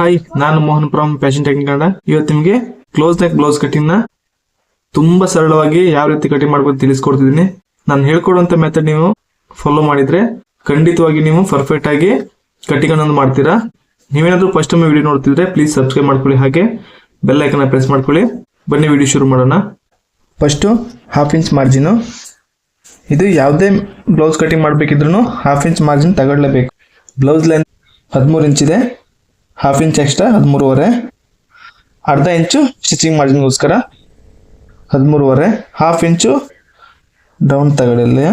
Hi, ನಾನು Mohan from fashion technique Kannada. ಇವತ್ತು ನಿಮಗೆ ಕ್ಲೋಸ್ ನೆಕ್ ಬ್ಲೌಸ್ ಕಟಿಂಗ್ ನ ತುಂಬಾ ಸರಳವಾಗಿ ಯಾವ ರೀತಿ ಕಟಿಂಗ್ ಮಾಡ್ಬೋದು ತಿಳಿಸ್ಕೊಡ್ತಿದ್ದೀನಿ. ನಾನು ಹೇಳ್ಕೊಡುವಂತ ಮೆಥಡ್ ನೀವು ಫಾಲೋ ಮಾಡಿದ್ರೆ ಖಂಡಿತವಾಗಿ ನೀವು ಪರ್ಫೆಕ್ಟ್ ಆಗಿ ಕಟಿಂಗ್ ಅನ್ನು ಮಾಡ್ತೀರಾ. ನೀವೇನಾದ್ರೂ ಫಸ್ಟ್ ಟೈಮ್ ವಿಡಿಯೋ ನೋಡ್ತಿದ್ರೆ ಪ್ಲೀಸ್ ಸಬ್ಸ್ಕ್ರೈಬ್ ಮಾಡ್ಕೊಳ್ಳಿ, ಹಾಗೆ ಬೆಲ್ ಐಕನ್ ಪ್ರೆಸ್ ಮಾಡ್ಕೊಳ್ಳಿ. ಬನ್ನಿ ವಿಡಿಯೋ ಶುರು ಮಾಡೋಣ. ಫಸ್ಟ್ 1/2 ಇಂಚ್ ಮಾರ್ಜಿನ್, ಇದು ಯಾವುದೇ ಬ್ಲೌಸ್ ಕಟಿಂಗ್ ಮಾಡಬೇಕಿದ್ರು 1/2 ಇಂಚ್ ಮಾರ್ಜಿನ್ ತಗೊಳ್ಳೇಬೇಕು. ಬ್ಲೌಸ್ ಲೆಂತ್ 13 ಇಂಚ್ ಇದೆ, 1/2 ಇಂಚ್ ಎಕ್ಸ್ಟ್ರಾ 13.5, ಅರ್ಧ ಇಂಚು ಸ್ಟಿಚಿಂಗ್ ಮಾರ್ಜಿನ್ಗೋಸ್ಕರ 13.5, 1/2 ಇಂಚು ಡೌನ್ ತಗೊಳ್ಳಿ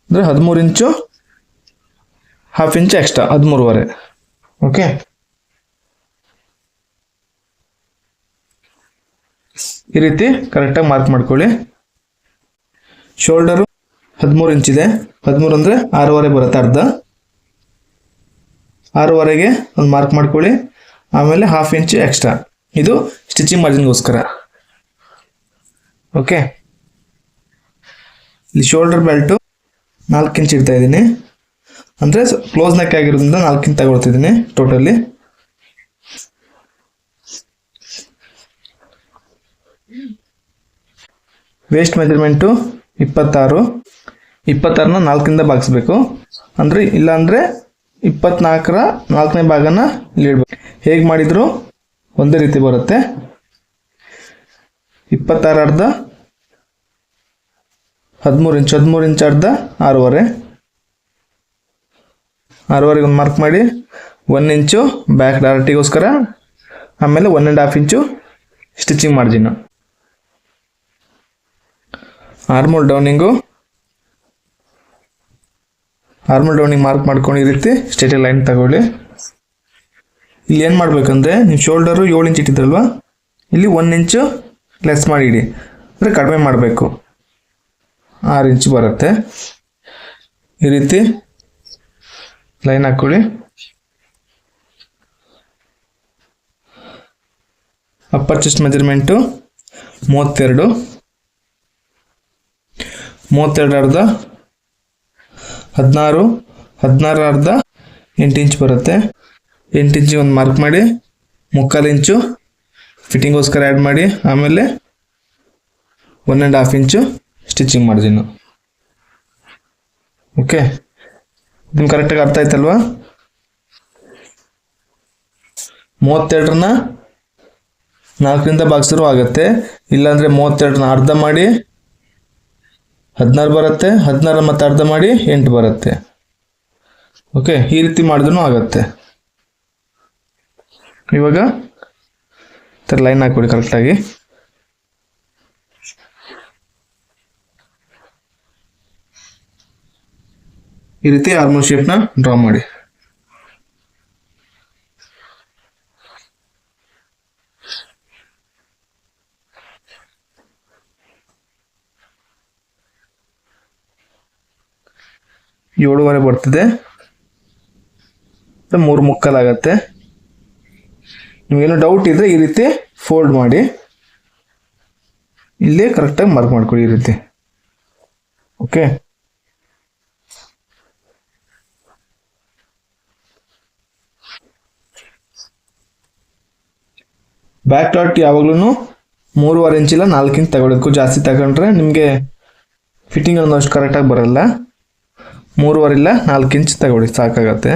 ಅಂದರೆ 13 ಇಂಚು, 1/2 ಇಂಚ್ ಎಕ್ಸ್ಟ್ರಾ 13.5. ಓಕೆ, ಈ ರೀತಿ ಕರೆಕ್ಟಾಗಿ ಮಾರ್ಕ್ ಮಾಡ್ಕೊಳ್ಳಿ. ಶೋಲ್ಡರು 13 ಇಂಚ್ ಇದೆ, 13 ಅಂದರೆ 6.5 ಬರುತ್ತೆ, ಅರ್ಧ 6.5ಗೆ ಒಂದು ಮಾರ್ಕ್ ಮಾಡ್ಕೊಳ್ಳಿ. ಆಮೇಲೆ 1/2 ಇಂಚ್ ಎಕ್ಸ್ಟ್ರಾ, ಇದು ಸ್ಟಿಚಿಂಗ್ ಮಾರ್ಜಿನ್ಗೋಸ್ಕರ. ಓಕೆ, ಇಲ್ಲಿ ಶೋಲ್ಡರ್ ಬೆಲ್ಟು 4 ಇಂಚ್ ಇಡ್ತಾ ಇದ್ದೀನಿ, ಅಂದರೆ ಕ್ಲೋಸ್ ನೆಕ್ ಆಗಿರೋದ್ರಿಂದ 4 ಇಂಚ್ ತಗೊಳ್ತಿದ್ದೀನಿ ಟೋಟಲಿ. ವೇಸ್ಟ್ ಮೆಜರ್ಮೆಂಟು 26ನ 4ರಿಂದ ಭಾಗಿಸ್ಬೇಕು, ಅಂದರೆ ಇಲ್ಲಾಂದರೆ 24ರ 4ನೇ ಭಾಗನ ಇಲ್ಲಿ ಇಡಬೇಕು. ಹೇಗೆ ಮಾಡಿದ್ರು ಒಂದೇ ರೀತಿ ಬರುತ್ತೆ. 26 ಅರ್ಧ 13 ಇಂಚ್, 13 ಇಂಚ್ ಅರ್ಧ 6.5ಗೆ ಒಂದು ಮಾರ್ಕ್ ಮಾಡಿ. 1 ಇಂಚು ಬ್ಯಾಕ್ ಡಾರ್ಟಿಗೋಸ್ಕರ, ಆಮೇಲೆ 1.5 ಇಂಚು ಸ್ಟಿಚಿಂಗ್ ಮಾರ್ಜಿನ್. ಆರ್ಮೋಲ್ ಡೌನಿಂಗ್ ಮಾರ್ಕ್ ಮಾಡ್ಕೊಂಡು ಈ ರೀತಿ ಸ್ಟ್ರೇಟ್ ಲೈನ್ ತಗೊಳ್ಳಿ. ಇಲ್ಲಿ ಏನು ಮಾಡಬೇಕಂದ್ರೆ, ನೀವು ಶೋಲ್ಡರು 7 ಇಂಚ್ ಇಟ್ಟಿದ್ರಲ್ವ, ಇಲ್ಲಿ 1 ಇಂಚು ಲೆಸ್ ಮಾಡಿ ಇಡಿ, ಅಂದರೆ ಕಡಿಮೆ ಮಾಡಬೇಕು, 6 ಇಂಚ್ ಬರುತ್ತೆ. ಈ ರೀತಿ ಲೈನ್ ಹಾಕ್ಕೊಳ್ಳಿ. ಅಪ್ಪರ್ ಚೆಸ್ಟ್ ಮೆಜರ್ಮೆಂಟು 32 ಅರ್ಧ 16 ಅರ್ಧ 8 ಇಂಚ್ ಬರುತ್ತೆ. 8 ಇಂಚಿಗೆ ಒಂದು ಮಾರ್ಕ್ ಮಾಡಿ, 3/4 ಇಂಚು ಫಿಟ್ಟಿಂಗೋಸ್ಕರ ಆ್ಯಡ್ ಮಾಡಿ, ಆಮೇಲೆ 1.5 ಇಂಚು ಸ್ಟಿಚಿಂಗ್ ಮಾರ್ಜಿನ್ನು. ಓಕೆ, ನಿಮ್ಗೆ ಕರೆಕ್ಟಾಗಿ ಅರ್ಥ ಆಯ್ತಲ್ವಾ? 32ನ 4ರಿಂದ ಭಾಗಿಸಿದ್ರು ಆಗುತ್ತೆ, ಇಲ್ಲಾಂದರೆ 32ನ ಅರ್ಧ ಮಾಡಿ 16 ಬರುತ್ತೆ, 16 ಮತ್ತು ಅರ್ಧ ಮಾಡಿ 8 ಬರುತ್ತೆ. ಓಕೆ, ಈ ರೀತಿ ಮಾಡಿದ್ರೂ ಆಗುತ್ತೆ. ಇವಾಗ ಲೈನ್ ಹಾಕ್ಬಿಡಿ ಕರೆಕ್ಟಾಗಿ. ಈ ರೀತಿ ಆರ್ಮೋಲ್ ಶೇಪ್ನ ಡ್ರಾ ಮಾಡಿ. ಏಳುವರೆ ಬರ್ತಿದೆ, 3 ಮುಕ್ಕಾಲಾಗತ್ತೆ. ನಿಮಗೇನು ಡೌಟ್ ಇದ್ರೆ ಈ ರೀತಿ ಫೋಲ್ಡ್ ಮಾಡಿ, ಇಲ್ಲಿ ಕರೆಕ್ಟಾಗಿ ಮಾರ್ಕ್ ಮಾಡ್ಕೊಳ್ಳಿ ಈ ರೀತಿ. ಓಕೆ, ಬ್ಯಾಕ್ ಡಾಟ್ ಯಾವಾಗ್ಲೂ 3.5 ಇಂಚ್ ಇಲ್ಲ 4 ಇಂಚ್ ತಗೊಳ್ಳೋದಕ್ಕೂ ಜಾಸ್ತಿ ತಗೊಂಡ್ರೆ ನಿಮಗೆ ಫಿಟ್ಟಿಂಗ್ ಅನ್ನೋದು ಅಷ್ಟು ಕರೆಕ್ಟಾಗಿ ಬರಲ್ಲ. 3.5 ಇಲ್ಲ 4 ಇಂಚ್ ತಗೊಳ್ಳಿ, ಸಾಕಾಗತ್ತೆ.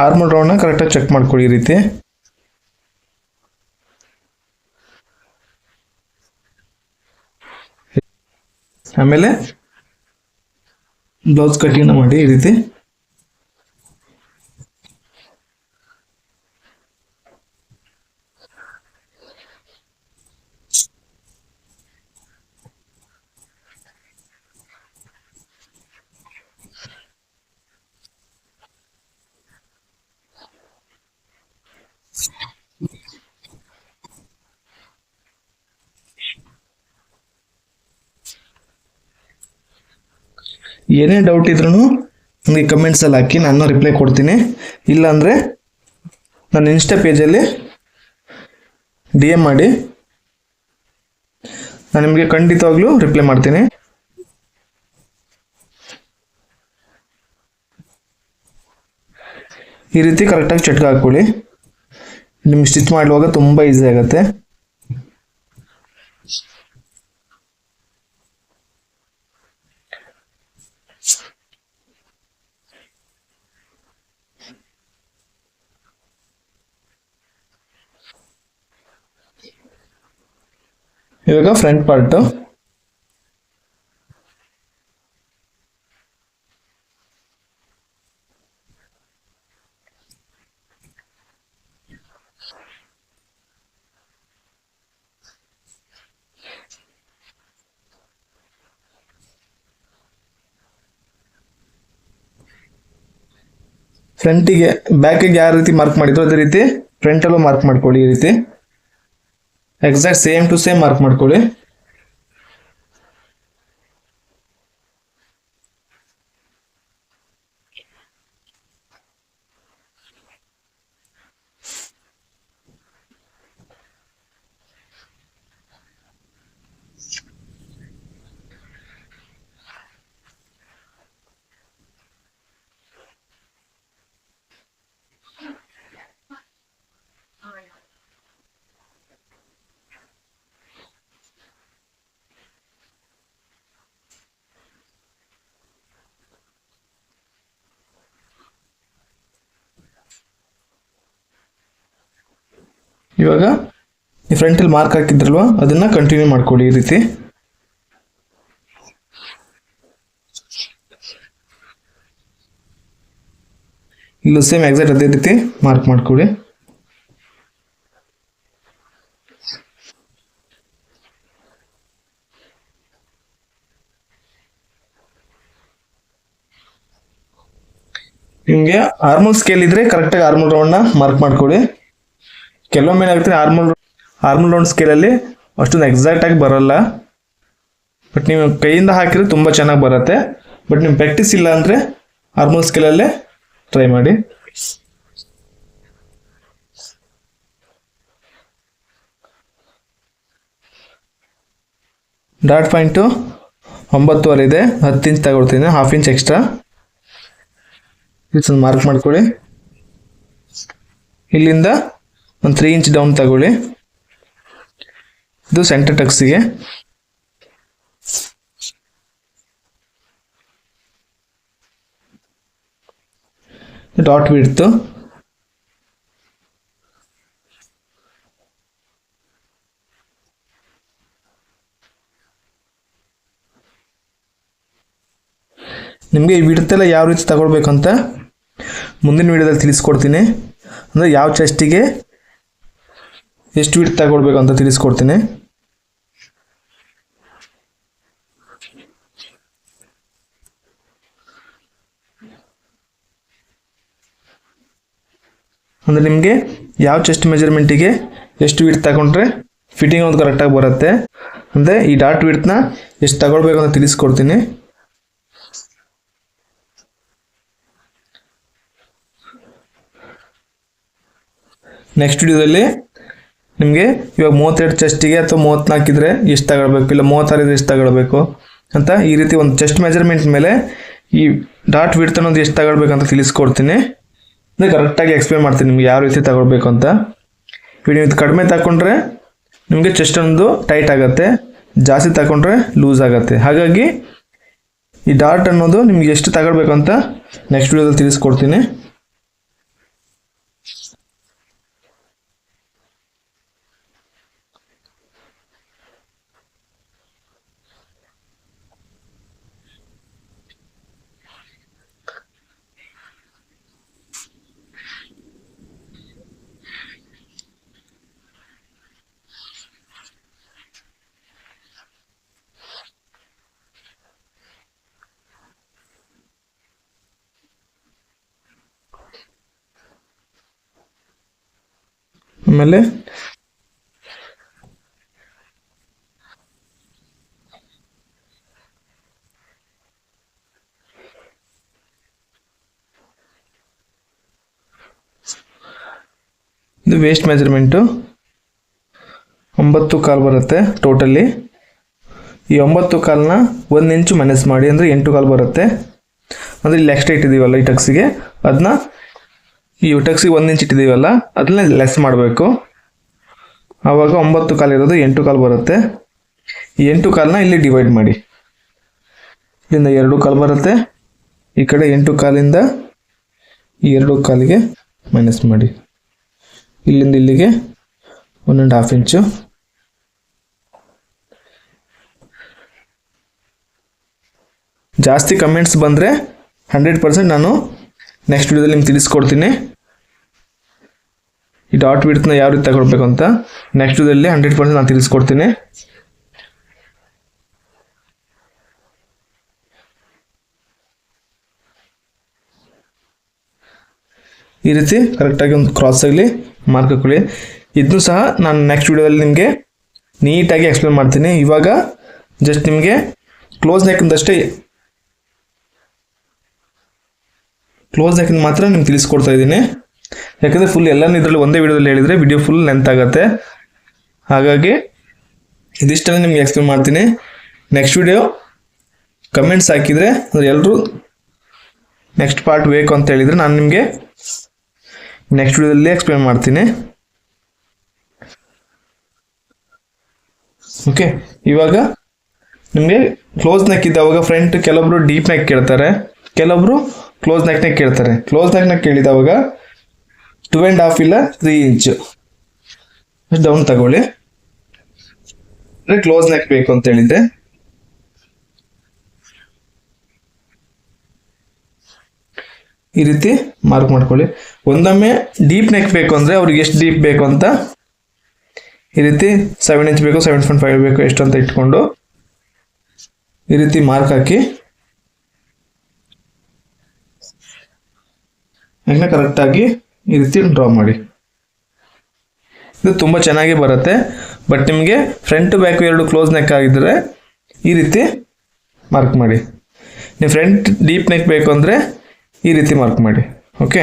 ಆರ್ಮೋಲ್ ರೌಂಡ್ನ ಕರೆಕ್ಟಾಗಿ ಚೆಕ್ ಮಾಡ್ಕೊಳ್ಳಿ ಈ ರೀತಿ. ಆಮೇಲೆ ಬ್ಲೌಸ್ ಕಟಿಂಗ್ ಮಾಡಿ ಈ ರೀತಿ. ಏನೇ ಡೌಟ್ ಇದ್ರೂ ನನಗೆ ಕಮೆಂಟ್ಸಲ್ಲಿ ಹಾಕಿ, ನಾನು ರಿಪ್ಲೈ ಕೊಡ್ತೀನಿ. ಇಲ್ಲಾಂದರೆ ನನ್ನ ಇನ್ಸ್ಟಾ ಪೇಜಲ್ಲಿ DM ಮಾಡಿ, ನಾನು ನಿಮಗೆ ಖಂಡಿತವಾಗ್ಲೂ ರಿಪ್ಲೈ ಮಾಡ್ತೀನಿ. ಈ ರೀತಿ ಕರೆಕ್ಟಾಗಿ ಚಟ್ಕ ಹಾಕ್ಕೊಳ್ಳಿ. ನಿಮ್ಗೆ ಸ್ಟಿಚ್ ಮಾಡುವಾಗ ತುಂಬ ಈಸಿ ಆಗುತ್ತೆ. ಇವಾಗ ಫ್ರಂಟ್ ಪಾರ್ಟು, ಫ್ರಂಟಿಗೆ ಬ್ಯಾಕಿಗೆ ಯಾವ ರೀತಿ ಮಾರ್ಕ್ ಮಾಡಿದ್ರು ಅದೇ ರೀತಿ ಫ್ರಂಟಲ್ಲೂ ಮಾರ್ಕ್ ಮಾಡ್ಕೊಳ್ಳಿ. ಈ ರೀತಿ exact same to same mark ಮಾಡ್ಕೊಳ್ಳಿ. ಇವಾಗ ಈ ಫ್ರಂಟಲ್ಲಿ ಮಾರ್ಕ್ ಹಾಕಿದ್ರಲ್ವ ಅದನ್ನ ಕಂಟಿನ್ಯೂ ಮಾಡ್ಕೊಳ್ಳಿ. ಈ ರೀತಿ ಇಲ್ಲೂ ಸೇಮ್ ಎಕ್ಸಾಕ್ಟ್ ಅದೇ ರೀತಿ ಮಾರ್ಕ್ ಮಾಡ್ಕೊಳ್ಳಿ. ನಿಮಗೆ ಆರ್ಮಲ್ ಸ್ಕೇಲ್ ಇದ್ರೆ ಕರೆಕ್ಟಾಗಿ ಆರ್ಮಲ್ ರೌಂಡ್ನ ಮಾರ್ಕ್ ಮಾಡ್ಕೊಳ್ಳಿ. ಕೆಲವೊಮ್ಮೆ ಏನಾಗುತ್ತೆ ಆರ್ಮಲ್ ರೌಂಡ್ ಸ್ಕೇಲಲ್ಲಿ ಅಷ್ಟೊಂದು ಎಕ್ಸಾಕ್ಟ್ ಆಗಿ ಬರಲ್ಲ, ಬಟ್ ನೀವು ಕೈಯಿಂದ ಹಾಕಿದ್ರೆ ತುಂಬ ಚೆನ್ನಾಗಿ ಬರುತ್ತೆ. ಬಟ್ ನೀವು ಪ್ರಾಕ್ಟೀಸ್ ಇಲ್ಲ ಅಂದರೆ ಆರ್ಮಲ್ ಸ್ಕೇಲಲ್ಲೇ ಟ್ರೈ ಮಾಡಿ. ಡಾಟ್ ಪಾಯಿಂಟು 9.5 ಇದೆ, 10 ಇಂಚ್ ತಗೊಳ್ತೀನಿ, 1/2 ಇಂಚ್ ಎಕ್ಸ್ಟ್ರಾ. ಇದನ್ನು ಮಾರ್ಕ್ ಮಾಡ್ಕೊಳ್ಳಿ. ಇಲ್ಲಿಂದ ಒಂದು 3 ಇಂಚ್ ಡೌನ್ ತಗೊಳ್ಳಿ. ಇದು ಸೆಂಟರ್ ಟಕ್ಸಿಗೆ. ಡಾಟ್ ಬಿಡ್ತು. ನಿಮಗೆ ಈ ವಿಡ್ತೆಲ್ಲ ಯಾವ ರೀತಿ ತಗೊಳ್ಬೇಕಂತ ಮುಂದಿನ ವಿಡಿಯೋದಲ್ಲಿ ತಿಳಿಸ್ಕೊಡ್ತೀನಿ. ಅಂದರೆ ಯಾವ ಚೆಸ್ಟಿಗೆ ಎಷ್ಟು ವಿಡ್ತ್ ತಗೊಳ್ಬೇಕು ಅಂತ ತಿಳಿಸ್ಕೊಡ್ತೀನಿ. ಅಂದರೆ ನಿಮಗೆ ಯಾವ ಚೆಸ್ಟ್ ಮೆಜರ್ಮೆಂಟಿಗೆ ಎಷ್ಟು ವಿಡ್ತ್ ತಗೊಂಡ್ರೆ ಫಿಟ್ಟಿಂಗ್ ಒಂದು ಕರೆಕ್ಟಾಗಿ ಬರುತ್ತೆ. ಅಂದರೆ ಈ ಡಾಟ್ ವಿಡ್ತ್ನ ಎಷ್ಟು ತಗೊಳ್ಬೇಕು ಅಂತ ತಿಳಿಸ್ಕೊಡ್ತೀನಿ. ನೆಕ್ಸ್ಟ್ ವಿಡಿಯೋದಲ್ಲಿ ನಿಮಗೆ ಇವಾಗ 32 ಚೆಸ್ಟಿಗೆ ಅಥವಾ 34 ಇದ್ದರೆ ಎಷ್ಟು ತಗೊಳ್ಬೇಕು, ಇಲ್ಲ 36 ಇದ್ರೆ ಎಷ್ಟು ತಗೊಳ್ಬೇಕು ಅಂತ ಈ ರೀತಿ ಒಂದು ಚೆಸ್ಟ್ ಮೆಜರ್ಮೆಂಟ್ ಮೇಲೆ ಈ ಡಾಟ್ ವಿಡ್ತ್ ಅನ್ನೋದು ಎಷ್ಟು ತಗೊಳ್ಬೇಕು ಅಂತ ತಿಳಿಸ್ಕೊಡ್ತೀನಿ. ಅಂದರೆ ಕರೆಕ್ಟಾಗಿ ಎಕ್ಸ್ಪ್ಲೇನ್ ಮಾಡ್ತೀನಿ ನಿಮ್ಗೆ ಯಾವ ರೀತಿ ತಗೊಳ್ಬೇಕು ಅಂತ. ಇವಾಗ ನೀವು ಕಡಿಮೆ ತಗೊಂಡ್ರೆ ನಿಮಗೆ ಚೆಸ್ಟ್ ಅನ್ನೋದು ಟೈಟ್ ಆಗುತ್ತೆ, ಜಾಸ್ತಿ ತಗೊಂಡ್ರೆ ಲೂಸ್ ಆಗುತ್ತೆ. ಹಾಗಾಗಿ ಈ ಡಾಟ್ ಅನ್ನೋದು ನಿಮ್ಗೆ ಎಷ್ಟು ತಗೊಳ್ಬೇಕು ಅಂತ ನೆಕ್ಸ್ಟ್ ವಿಡಿಯೋದಲ್ಲಿ ತಿಳಿಸ್ಕೊಡ್ತೀನಿ. ಆಮೇಲೆ ಇದು ವೇಸ್ಟ್ ಮೆಜರ್ಮೆಂಟು. 9.25 ಬರುತ್ತೆ ಟೋಟಲಿ. ಈ 9.25ನ 1 ಇಂಚು ಮೈನಸ್ ಮಾಡಿ, ಅಂದರೆ 8.25 ಬರುತ್ತೆ. ಅಂದರೆ ಇಲ್ಲಿ ಎಕ್ಸ್ಟ್ರಾ ಇಟ್ಟಿದ್ದೀವಲ್ಲ ಈ ಟಕ್ಸಿಗೆ, ಅದನ್ನ ಈ ಟಕ್ಸಿಗೆ 1 ಇಂಚ್ ಇಟ್ಟಿದ್ದೀವಲ್ಲ ಅದನ್ನ ಲೆಸ್ ಮಾಡಬೇಕು. ಆವಾಗ 9.25 ಇರೋದು 8.25 ಬರುತ್ತೆ. ಈ 8.25ನ ಇಲ್ಲಿ ಡಿವೈಡ್ ಮಾಡಿ. ಇಲ್ಲಿಂದ 2.25 ಬರುತ್ತೆ, ಈ ಕಡೆ 8.25ಇಂದ ಈ 2.25ಗೆ ಮೈನಸ್ ಮಾಡಿ. ಇಲ್ಲಿಂದ ಇಲ್ಲಿಗೆ 1.5 ಇಂಚು. ಜಾಸ್ತಿ ಕಮೆಂಟ್ಸ್ ಬಂದರೆ 100% ನಾನು ನೆಕ್ಸ್ಟ್ ವಿಡಿಯೋದಲ್ಲಿ ನಿಮ್ಗೆ ತಿಳಿಸ್ಕೊಡ್ತೀನಿ. ಈ ಡಾಟ್ ವಿಡ್ತ್ನ ಯಾವ ರೀತಿ ತಗೊಳ್ಬೇಕು ಅಂತ ನೆಕ್ಸ್ಟ್ ವಿಡಿಯೋದಲ್ಲಿ 100% ನಾನು ತಿಳಿಸ್ಕೊಡ್ತೀನಿ. ಈ ರೀತಿ ಕರೆಕ್ಟಾಗಿ ಒಂದು ಕ್ರಾಸ್ ಆಗಲಿ ಮಾರ್ಕ್ ಹಾಕೊಳ್ಳಿ. ಇದನ್ನು ಸಹ ನಾನು ನೆಕ್ಸ್ಟ್ ವಿಡಿಯೋದಲ್ಲಿ ನಿಮಗೆ ನೀಟಾಗಿ ಎಕ್ಸ್ಪ್ಲೇನ್ ಮಾಡ್ತೀನಿ. ಇವಾಗ ಜಸ್ಟ್ ನಿಮಗೆ ಕ್ಲೋಸ್ ನೆಕ್ಕಿಂದ ಮಾತ್ರ ನಿಮ್ಗೆ ತಿಳಿಸ್ಕೊಡ್ತಾ ಇದ್ದೀನಿ. ಯಾಕಂದರೆ ಫುಲ್ ಎಲ್ಲನೂ ಇದರಲ್ಲಿ ಒಂದೇ ವಿಡಿಯೋದಲ್ಲಿ ಹೇಳಿದರೆ ವಿಡಿಯೋ ಫುಲ್ ಲೆಂತ್ ಆಗುತ್ತೆ. ಹಾಗಾಗಿ ಇದಿಷ್ಟನ್ನು ನಿಮ್ಗೆ ಎಕ್ಸ್ಪ್ಲೇನ್ ಮಾಡ್ತೀನಿ. ನೆಕ್ಸ್ಟ್ ವಿಡಿಯೋ ಕಮೆಂಟ್ಸ್ ಹಾಕಿದರೆ ಅಂದರೆ ಎಲ್ಲರೂ ನೆಕ್ಸ್ಟ್ ಪಾರ್ಟ್ ಬೇಕು ಅಂತ ಹೇಳಿದರೆ ನಾನು ನಿಮಗೆ ನೆಕ್ಸ್ಟ್ ವಿಡಿಯೋದಲ್ಲಿ ಎಕ್ಸ್ಪ್ಲೇನ್ ಮಾಡ್ತೀನಿ. ಓಕೆ, ಇವಾಗ ನಿಮಗೆ ಕ್ಲೋಸ್ ನೆಕ್ ಇದ್ದಾವಾಗ ಫ್ರಂಟ್ ಕೆಲವೊಬ್ರು ಡೀಪ್ ನೆಕ್ ಕೇಳ್ತಾರೆ, ಕೆಲವೊಬ್ರು ಕ್ಲೋಸ್ ನೆಕ್ನೇ ಕೇಳ್ತಾರೆ. ಕ್ಲೋಸ್ ನೆಕ್ನ ಕೇಳಿದವಾಗ 2.5 ಇಲ್ಲ 3 ಇಂಚು ಡೌನ್ ತಗೊಳ್ಳಿ. ಅಂದರೆ ಕ್ಲೋಸ್ ನೆಕ್ ಬೇಕು ಅಂತ ಹೇಳಿದ್ದೆ. ಈ ರೀತಿ ಮಾರ್ಕ್ ಮಾಡ್ಕೊಳ್ಳಿ. ಒಂದೊಮ್ಮೆ ಡೀಪ್ ನೆಕ್ ಬೇಕು ಅಂದರೆ ಅವ್ರಿಗೆ ಎಷ್ಟು ಡೀಪ್ ಬೇಕು ಅಂತ ಈ ರೀತಿ 7 ಇಂಚ್ ಬೇಕು, 7.5 ಬೇಕು, ಎಷ್ಟು ಅಂತ ಇಟ್ಕೊಂಡು ಈ ರೀತಿ ಮಾರ್ಕ್ ಹಾಕಿ ಅದನ್ನ ಕರೆಕ್ಟಾಗಿ ಈ ರೀತಿ ಡ್ರಾ ಮಾಡಿ. ಇದು ತುಂಬ ಚೆನ್ನಾಗಿ ಬರುತ್ತೆ. ಬಟ್ ನಿಮಗೆ ಫ್ರಂಟ್ ಬ್ಯಾಕ್ ಎರಡು ಕ್ಲೋಸ್ ನೆಕ್ ಆಗಿದ್ದರೆ ಈ ರೀತಿ ಮಾರ್ಕ್ ಮಾಡಿ. ನೀವು ಫ್ರಂಟ್ ಡೀಪ್ ನೆಕ್ ಬೇಕು ಅಂದರೆ ಈ ರೀತಿ ಮಾರ್ಕ್ ಮಾಡಿ. ಓಕೆ,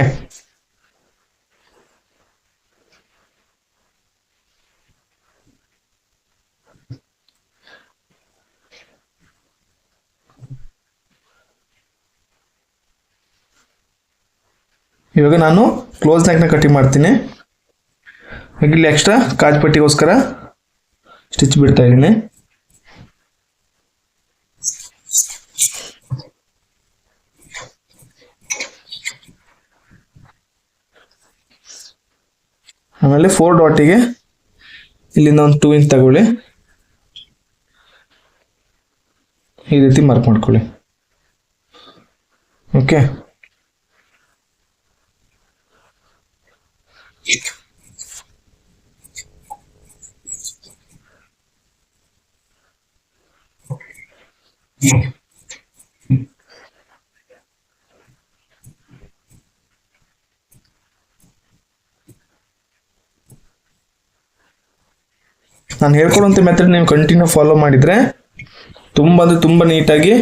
ಇವಾಗ ನಾನು ಕ್ಲೋಸ್ ನೆಕ್ನ ಕಟಿಂಗ್ ಮಾಡ್ತೀನಿ. ಇಲ್ಲಿ ಎಕ್ಸ್ಟ್ರಾ ಕಾಜ್ ಪಟ್ಟಿಗೋಸ್ಕರ ಸ್ಟಿಚ್ ಬಿಡ್ತಾ ಇದ್ದೀನಿ. ಆಮೇಲೆ 4 ಡಾಟಿಗೆ ಇಲ್ಲಿಂದ ಒಂದು 2 ಇಂಚ್ ತಗೊಳ್ಳಿ, ಈ ರೀತಿ ಮಾರ್ಕ್ ಮಾಡ್ಕೊಳ್ಳಿ. ಓಕೆ, ನಾನು ಹೇಳ್ಕೊಡುವಂಥ ಮೆಥಡ್ ನೀವು ಕಂಟಿನ್ಯೂ ಫಾಲೋ ಮಾಡಿದರೆ ತುಂಬ ನೀಟಾಗಿ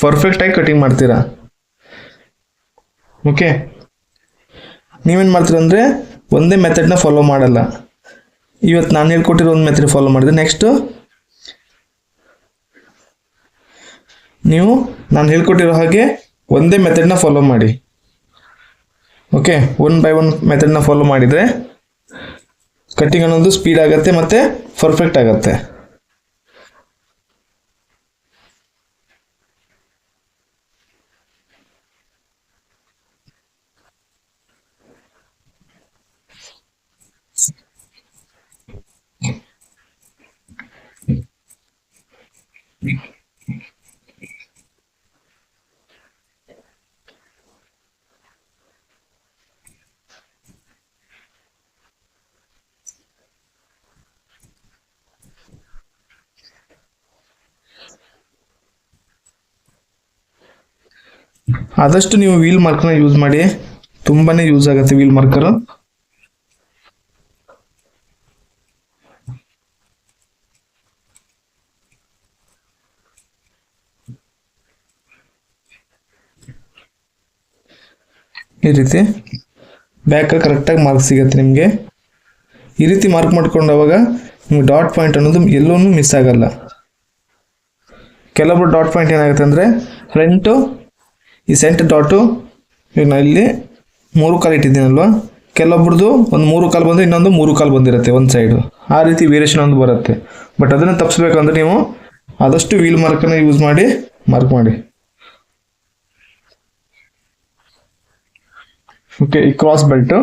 ಪರ್ಫೆಕ್ಟಾಗಿ ಕಟಿಂಗ್ ಮಾಡ್ತೀರಾ. ಓಕೆ, ನೀವೇನು ಮಾಡ್ತೀರ ಅಂದರೆ ಒಂದೇ ಮೆಥಡ್ನ ಫಾಲೋ ಮಾಡಲ್ಲ. ಇವತ್ತು ನಾನು ಹೇಳ್ಕೊಟ್ಟಿರೋ ಒಂದು ಮೆಥಡ್ ಫಾಲೋ ಮಾಡಿದೆ, ನೆಕ್ಸ್ಟು ನೀವು ನಾನು ಹೇಳ್ಕೊಟ್ಟಿರೋ ಹಾಗೆ ಒಂದೇ ಮೆಥಡ್ನ ಫಾಲೋ ಮಾಡಿ. ಓಕೆ, 1 by 1 ಮೆಥಡ್ನ ಫಾಲೋ ಮಾಡಿದರೆ ಕಟ್ಟಿಂಗ್ ಅನ್ನೋದು ಸ್ಪೀಡ್ ಆಗುತ್ತೆ ಮತ್ತು ಪರ್ಫೆಕ್ಟ್ ಆಗುತ್ತೆ. ಆದಷ್ಟು ನೀವು ವೀಲ್ ಮಾರ್ಕರ್ನ ಯೂಸ್ ಮಾಡಿ, ತುಂಬಾ ಯೂಸ್ ಆಗುತ್ತೆ ವೀಲ್ ಮಾರ್ಕರು. ಈ ರೀತಿ ಬ್ಯಾಕ್ ಕರೆಕ್ಟಾಗಿ ಮಾರ್ಕ್ ಸಿಗುತ್ತೆ ನಿಮಗೆ. ಈ ರೀತಿ ಮಾರ್ಕ್ ಮಾಡ್ಕೊಂಡಾಗ ಡಾಟ್ ಪಾಯಿಂಟ್ ಅನ್ನೋದು ಎಲ್ಲೂ ಮಿಸ್ ಆಗಲ್ಲ. ಕೆಲವೊಬ್ರು ಡಾಟ್ ಪಾಯಿಂಟ್ ಏನಾಗುತ್ತೆ ಅಂದರೆ ಫ್ರಂಟು ಈ ಸೆಂಟರ್ ಡಾಟು ಈಗ ನಾನು ಇಲ್ಲಿ 3 ಕಾಲು ಇಟ್ಟಿದ್ದೀನಲ್ವ, ಕೆಲವೊಬ್ರದ್ದು ಒಂದು 3 ಕಾಲು ಬಂದರೆ ಇನ್ನೊಂದು 3 ಕಾಲು ಬಂದಿರುತ್ತೆ ಒಂದು ಸೈಡು, ಆ ರೀತಿ ವೇರಿಯೇಷನ್ ಒಂದು ಬರುತ್ತೆ. ಬಟ್ ಅದನ್ನು ತಪ್ಪಿಸ್ಬೇಕಂದ್ರೆ ನೀವು ಆದಷ್ಟು ವೀಲ್ ಮಾರ್ಕನ್ನು ಯೂಸ್ ಮಾಡಿ ಮಾರ್ಕ್ ಮಾಡಿ. ಓಕೆ, ಈ ಕ್ರಾಸ್ ಬೆಲ್ಟು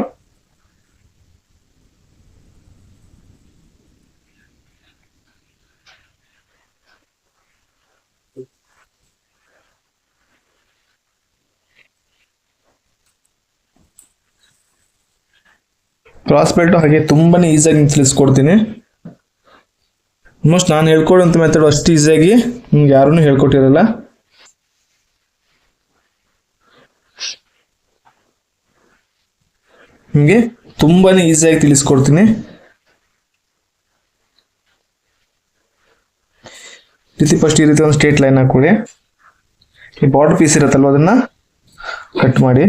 ಹಾಗೆ ತುಂಬಾನೇ ಈಸಿಯಾಗಿ ತಿಳಿಸ್ಕೊಡ್ತೀನಿ. ಆಲ್ಮೋಸ್ಟ್ ನಾನು ಹೇಳ್ಕೊಡೋಂಥ ಮೆಥಡ್ ಅಷ್ಟು ಈಸಿಯಾಗಿ ನಿಮ್ಗೆ ಯಾರೂ ಹೇಳ್ಕೊಟ್ಟಿರಲ್ಲ. ನಿಮಗೆ ತುಂಬಾನೇ ಈಸಿಯಾಗಿ ತಿಳಿಸ್ಕೊಡ್ತೀನಿ. ಫಸ್ಟ್ ಈ ರೀತಿ ಒಂದು ಸ್ಟ್ರೇಟ್ ಲೈನ್ ಹಾಕೊಳ್ಳಿ. ಈ ಬಾರ್ಡರ್ ಪೀಸ್ ಇರುತ್ತಲ್ವ ಅದನ್ನ ಕಟ್ ಮಾಡಿ.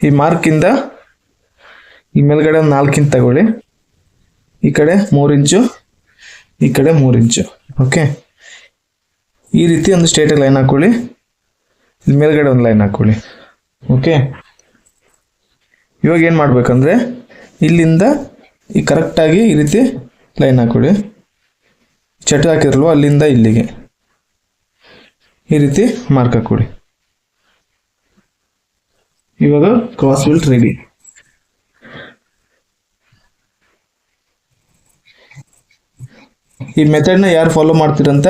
ಈ ಮಾರ್ಕಿಂದ ಈ ಮೇಲ್ಗಡೆ ಒಂದು 4 ಇಂಚ್ ತಗೊಳ್ಳಿ. ಈ ಕಡೆ 3 ಇಂಚು, ಈ ಕಡೆ 3 ಇಂಚು. ಓಕೆ, ಈ ರೀತಿ ಒಂದು ಸ್ಟ್ರೇಟ್ ಲೈನ್ ಹಾಕೊಳ್ಳಿ. ಇಲ್ಲಿ ಮೇಲ್ಗಡೆ ಒಂದು ಲೈನ್ ಹಾಕೊಳ್ಳಿ. ಓಕೆ, ಇವಾಗ ಏನು ಮಾಡ್ಬೇಕಂದ್ರೆ ಇಲ್ಲಿಂದ ಈ ಕರೆಕ್ಟಾಗಿ ಈ ರೀತಿ ಲೈನ್ ಹಾಕೊಳ್ಳಿ. ಚಟ ಹಾಕಿದ್ರಲ್ವ ಅಲ್ಲಿಂದ ಇಲ್ಲಿಗೆ ಈ ರೀತಿ ಮಾರ್ಕ್ ಹಾಕೊಳ್ಳಿ. ಇವಾಗ ಕ್ರಾಸ್ ಬೆಲ್ಟ್ ರೆಡಿ. ಈ ಮೆಥಡ್ನ ಯಾರು ಫಾಲೋ ಮಾಡ್ತೀರಂತ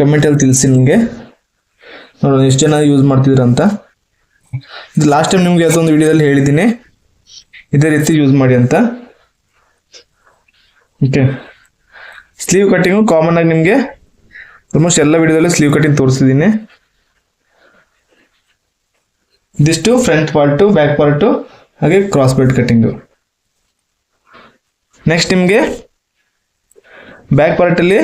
ಕಮೆಂಟಲ್ಲಿ ತಿಳಿಸಿ ನಿಮಗೆ. ನೋಡೋಣ ಎಷ್ಟು ಜನ ಯೂಸ್ ಮಾಡ್ತಿದ್ರಂತ. ಇದು ಲಾಸ್ಟ್ ಟೈಮ್ ನಿಮ್ಗೆ ಯಾವುದೋ ಒಂದು ವಿಡಿಯೋದಲ್ಲಿ ಹೇಳಿದ್ದೀನಿ ಇದೇ ರೀತಿ ಯೂಸ್ ಮಾಡಿ ಅಂತ. ಓಕೆ, ಸ್ಲೀವ್ ಕಟ್ಟಿಂಗು ಕಾಮನ್ ಆಗಿ ನಿಮಗೆ ಆಲ್ಮೋಸ್ಟ್ ಎಲ್ಲ ವಿಡಿಯೋದಲ್ಲಿ ಸ್ಲೀವ್ ಕಟ್ಟಿಂಗ್ ತೋರಿಸಿದ್ದೀನಿ. ಇದಿಷ್ಟು ಫ್ರಂಟ್ ಪಾರ್ಟು, ಬ್ಯಾಕ್ ಪಾರ್ಟು, ಹಾಗೆ ಕ್ರಾಸ್ ಬೆಲ್ಟ್ ಕಟ್ಟಿಂಗು. ನೆಕ್ಸ್ಟ್ ನಿಮಗೆ ಬ್ಯಾಕ್ ಪಾರ್ಟಲ್ಲಿ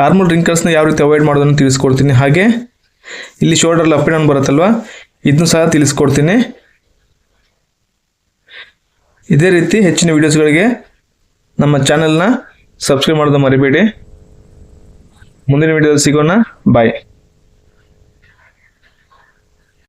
ಆರ್ಮೋಲ್ ರಿಂಕಲ್ಸ್ನ ಯಾವ ರೀತಿ ಅವಾಯ್ಡ್ ಮಾಡೋದನ್ನು ತಿಳಿಸ್ಕೊಡ್ತೀನಿ. ಹಾಗೆ ಇಲ್ಲಿ ಶೋಲ್ಡರ್ ಅಪ್ ಆ್ಯಂಡ್ ಡೌನ್ ಬರುತ್ತಲ್ವ ಇದನ್ನು ಸಹ ತಿಳಿಸ್ಕೊಡ್ತೀನಿ. ಇದೇ ರೀತಿ ಹೆಚ್ಚಿನ ವಿಡಿಯೋಸ್ಗಳಿಗೆ ನಮ್ಮ ಚಾನೆಲ್ನ ಸಬ್ಸ್ಕ್ರೈಬ್ ಮಾಡೋದು ಮರಿಬೇಡಿ. ಮುಂದಿನ ವಿಡಿಯೋದಲ್ಲಿ ಸಿಗೋಣ. ಬಾಯ್.